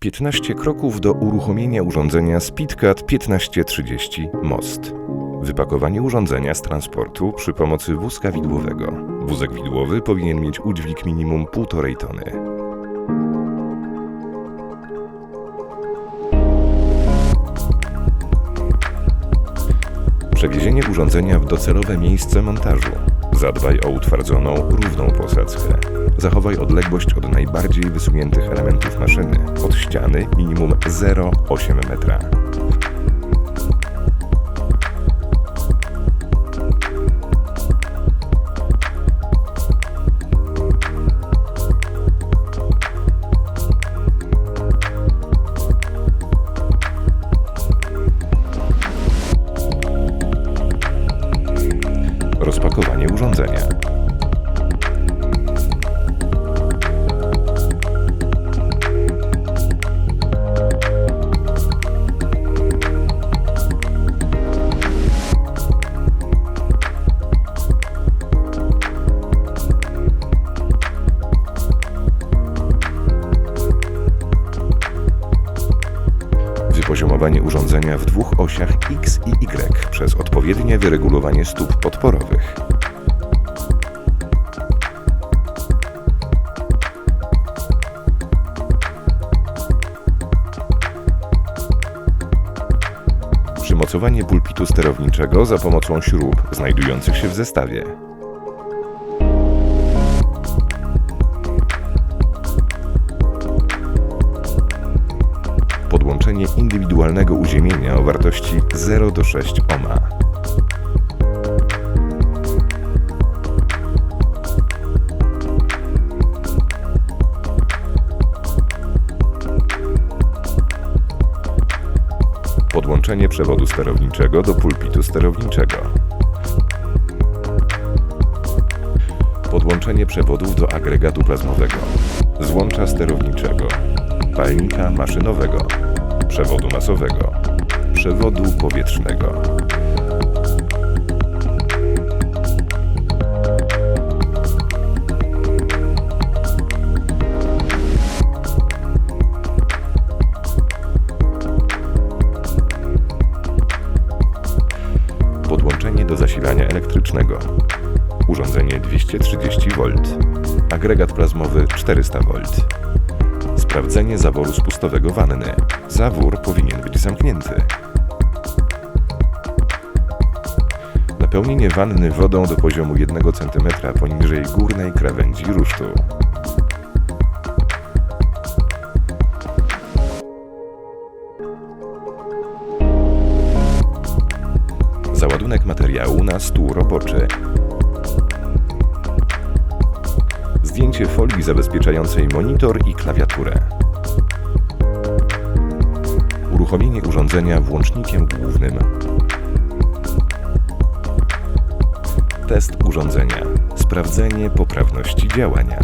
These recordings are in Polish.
15 kroków do uruchomienia urządzenia SpeedCut 1530 Most. Wypakowanie urządzenia z transportu przy pomocy wózka widłowego. Wózek widłowy powinien mieć udźwig minimum 1,5 tony. Przewiezienie urządzenia w docelowe miejsce montażu. Zadbaj o utwardzoną, równą posadzkę. Zachowaj odległość od najbardziej wysuniętych elementów maszyny. Od ściany minimum 0,8 metra. Rozpakowanie urządzenia. Wypoziomowanie urządzenia w dwóch osiach X i Y przez odpowiednie wyregulowanie stóp podporowych. Przymocowanie pulpitu sterowniczego za pomocą śrub znajdujących się w zestawie. Podłączenie indywidualnego uziemienia o wartości 0 do 6 ohma. Podłączenie przewodu sterowniczego do pulpitu sterowniczego. Podłączenie przewodów do agregatu plazmowego, złącza sterowniczego, palnika maszynowego, przewodu masowego, przewodu powietrznego. Podłączenie do zasilania elektrycznego. Urządzenie 230 V. Agregat plazmowy 400 V. Sprawdzenie zaworu spustowego wanny. Zawór powinien być zamknięty. Napełnienie wanny wodą do poziomu 1 cm poniżej górnej krawędzi rusztu. Załadunek materiału na stół roboczy. Zdjęcie folii zabezpieczającej monitor i klawiaturę. Uruchomienie urządzenia włącznikiem głównym. Test urządzenia. Sprawdzenie poprawności działania.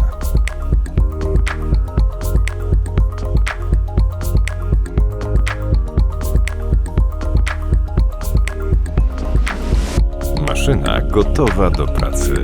Maszyna gotowa do pracy.